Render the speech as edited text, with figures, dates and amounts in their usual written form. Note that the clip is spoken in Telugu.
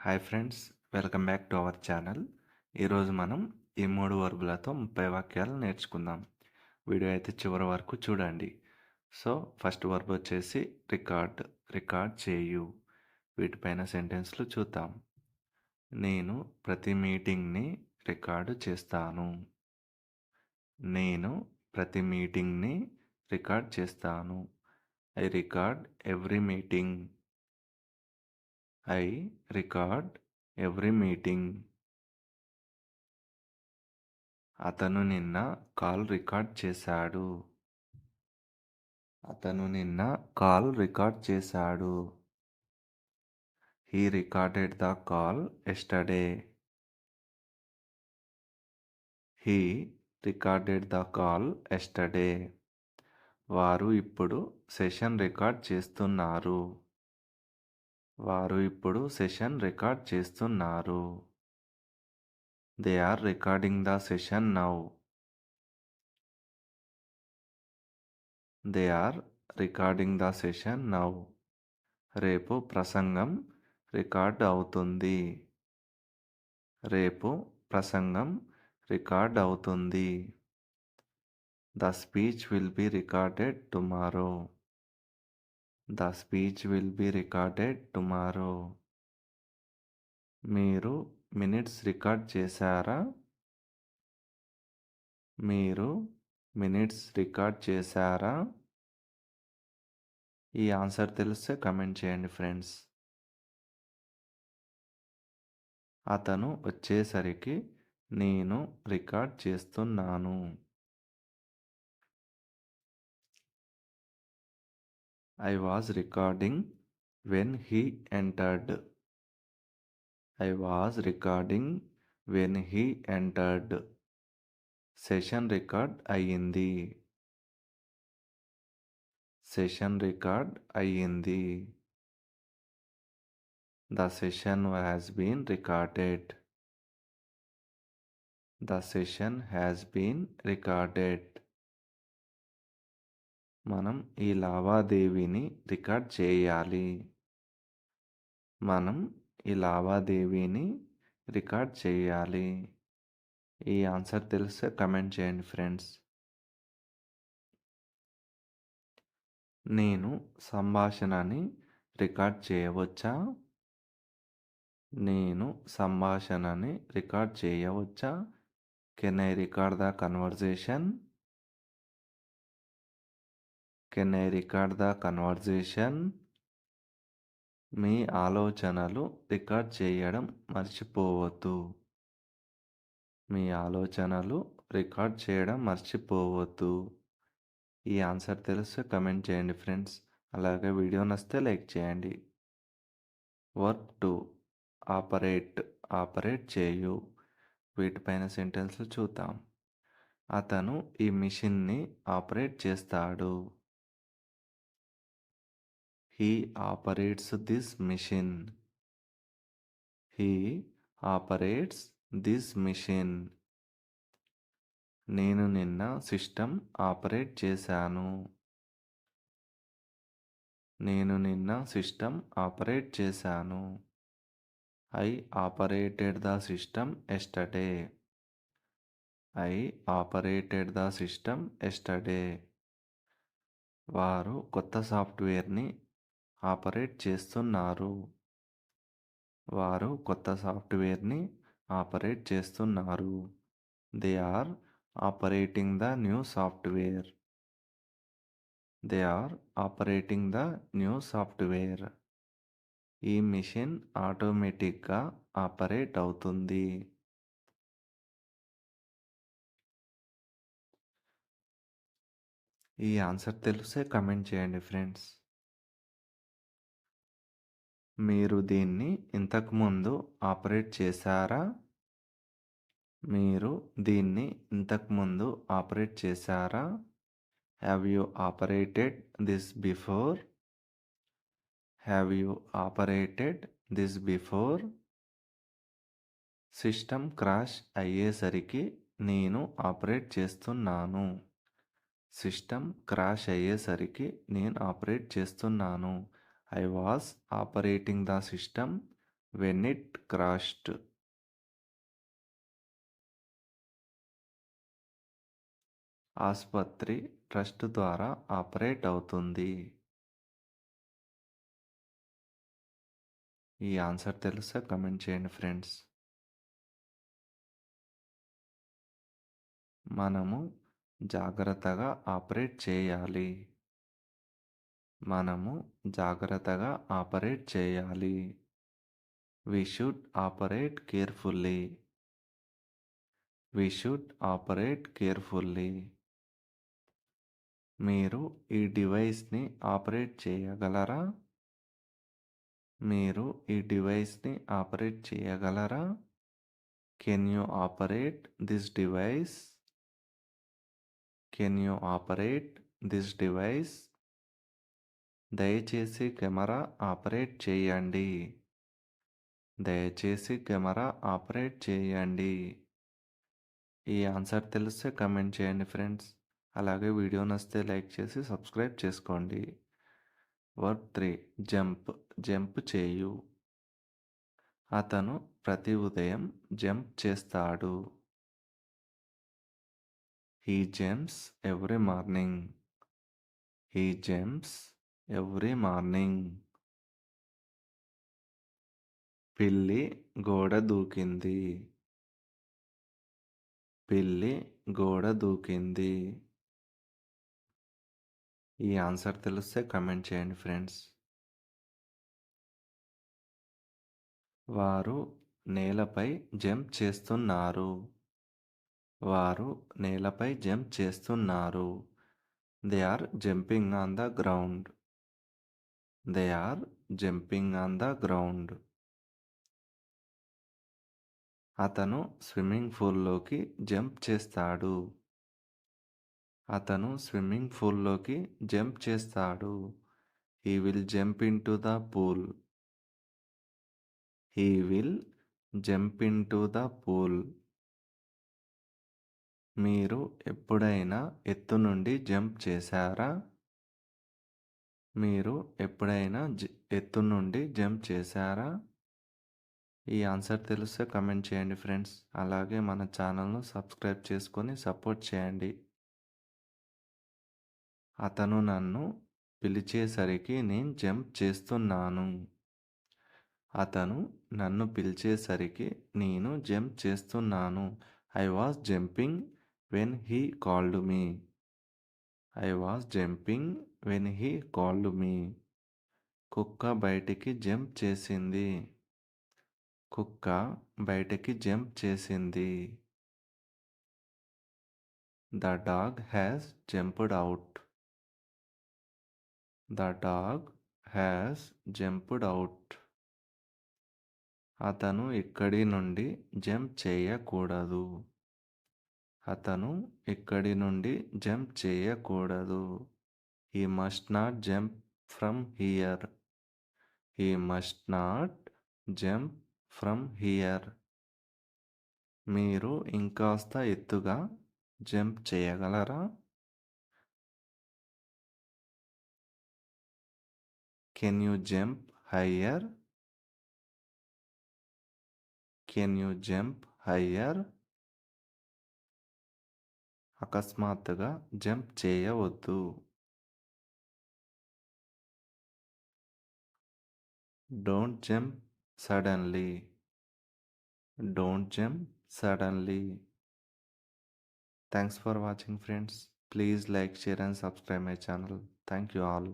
Hi friends, welcome back to our channel. ఈరోజు మనం ఈ 3 వర్బులతో 30 వాక్యాలు నేర్చుకుందాం. వీడియో అయితే చివరి వరకు చూడండి. సో, ఫస్ట్ వర్బ్ వచ్చేసి రికార్డ్. రికార్డ్ చేయు. వీటిపైన సెంటెన్స్‌లు చూద్దాం. నేను ప్రతి మీటింగ్‌ని రికార్డు చేస్తాను. నేను ప్రతి మీటింగ్‌ని రికార్డ్ చేస్తాను. I record every meeting. I record every meeting. అతను నిన్న కాల్ రికార్డ్ చేశాడు. అతను నిన్న కాల్ రికార్డ్ చేశాడు. He recorded the call yesterday. He recorded the call yesterday. వారు ఇప్పుడు సెషన్ రికార్డ్ చేస్తున్నారు. వారు ఇప్పుడు సెషన్ రికార్డ్ చేస్తున్నారు. They are recording the session now. They are recording the session now. రేపు ప్రసంగం రికార్డ్ అవుతుంది. రేపు ప్రసంగం రికార్డ్ అవుతుంది. The speech will be recorded tomorrow. The speech will be recorded tomorrow. మీరు మినిట్స్ రికార్డ్ చేశారా? మీరు మినిట్స్ రికార్డ్ చేశారా? ఈ ఆన్సర్ తెలిస్తే కమెంట్ చేయండి ఫ్రెండ్స్. అతను వచ్చేసరికి నేను రికార్డ్ చేస్తున్నాను. I was recording when he entered. I was recording when he entered. Session record అయ్యింది. సెషన్ రికార్డ్ అయ్యింది. The session has been recorded. The session has been recorded. మనం ఈ లావాదేవీని రికార్డ్ చేయాలి. మనం ఈ లావాదేవీని రికార్డ్ చేయాలి. ఈ ఆన్సర్ తెలిస్తే కమెంట్ చేయండి ఫ్రెండ్స్. నేను సంభాషణని రికార్డ్ చేయవచ్చా? నేను సంభాషణని రికార్డ్ చేయవచ్చా? Can I record the conversation? Can I record the conversation? మీ ఆలోచనలు రికార్డ్ చేయడం మర్చిపోవద్దు. మీ ఆలోచనలు రికార్డ్ చేయడం మర్చిపోవద్దు. ఈ ఆన్సర్ తెలిస్తే కమెంట్ చేయండి ఫ్రెండ్స్. అలాగే వీడియో నచ్చితే లైక్ చేయండి. Work 2 operate. ఆపరేట్ చేయు. వీటిపైన సెంటెన్స్లు చూద్దాం. అతను ఈ మిషన్ని ఆపరేట్ చేస్తాడు. He operates this machine. He operates this machine. నేను నిన్న సిస్టమ్ ఆపరేట్ చేశాను. నేను నిన్న సిస్టమ్ ఆపరేట్ చేశాను. I operated the system yesterday. I operated the system yesterday. వారు కొత్త సాఫ్ట్వేర్ని ఆపరేట్ చేస్తున్నారు. వారు కొత్త సాఫ్ట్వేర్ని ఆపరేట్ చేస్తున్నారు. They are operating the new software. They are operating the new software. ఈ మిషన్ ఆటోమేటిక్గా ఆపరేట్ అవుతుంది. ఈ ఆన్సర్ తెలిస్తే కమెంట్ చేయండి ఫ్రెండ్స్. మీరు దీన్ని ఇంతకుముందు ఆపరేట్ చేశారా? మీరు దీన్ని ఇంతకుముందు ఆపరేట్ చేశారా? Have you operated this before? Have you operated this before? System crash అయ్యేసరికి నేను ఆపరేట్ చేస్తున్నాను. సిస్టమ్ క్రాష్ అయ్యేసరికి నేను ఆపరేట్ చేస్తున్నాను. I was operating the system when it crashed. ఆసుపత్రి ట్రస్ట్ ద్వారా ఆపరేట్ అవుతుంది. ఈ ఆన్సర్ తెలిస్తే కమెంట్ చేయండి ఫ్రెండ్స్. మనము జాగ్రత్తగా ఆపరేట్ చేయాలి. మనము జాగ్రత్తగా ఆపరేట్ చేయాలి. We should operate carefully. We should operate carefully. మీరు ఈ డివైస్ని ఆపరేట్ చేయగలరా? మీరు ఈ డివైస్ని ఆపరేట్ చేయగలరా? Can you operate this device? Can you operate this device? దయచేసి కెమెరా ఆపరేట్ చేయండి. దయచేసి కెమెరా ఆపరేట్ చేయండి. ఈ ఆన్సర్ తెలిస్తే కమెంట్ చేయండి ఫ్రెండ్స్. అలాగే వీడియో నచ్చితే లైక్ చేసి సబ్స్క్రైబ్ చేసుకోండి. Verb 3 jump. జంప్ చేయు. అతను ప్రతి ఉదయం జంప్ చేస్తాడు. He jumps every morning. He jumps every morning. పిల్లి గోడ దూకింది. పిల్లి గోడ దూకింది. ఈ ఆన్సర్ తెలిస్తే కమెంట్ చేయండి ఫ్రెండ్స్. వారు నేలపై జంప్ చేస్తున్నారు. వారు నేలపై జంప్ చేస్తున్నారు. They are jumping on the ground. They are jumping on the ground. అతను స్విమ్మింగ్ పూల్లోకి జంప్ చేస్తాడు. అతను స్విమ్మింగ్ పూల్లోకి జంప్ చేస్తాడు. He will jump into the pool. He will jump into the pool. మీరు ఎప్పుడైనా ఎత్తు నుండి జంప్ చేశారా? మీరు ఎప్పుడైనా ఎత్తు నుండి జంప్ చేశారా? ఈ ఆన్సర్ తెలిస్తే కమెంట్ చేయండి ఫ్రెండ్స్. అలాగే మన ఛానల్ను సబ్స్క్రైబ్ చేసుకొని సపోర్ట్ చేయండి. అతను నన్ను పిలిచేసరికి నేను జంప్ చేస్తున్నాను. అతను నన్ను పిలిచేసరికి నేను జంప్ చేస్తున్నాను. I was jumping when he called me. I was jumping when he called me. కుక్క బయటికి జంప్ చేసింది. కుక్క బయటికి జంప్ చేసింది. The dog has jumped out. The dog has jumped out. అతను ఇక్కడి నుండి జంప్ చేయకూడదు. అతను ఇక్కడి నుండి జంప్ చేయకూడదు. He must not jump from here. He must not jump from here. మీరు ఇంకాస్త ఎత్తుగా జంప్ చేయగలరా? Can you jump higher? Can you jump higher? అకస్మాత్తుగా జంప్ చేయవద్దు. Don't jump suddenly. Don't jump suddenly. Thanks for watching friends. Please like, share and subscribe my channel. Thank you all.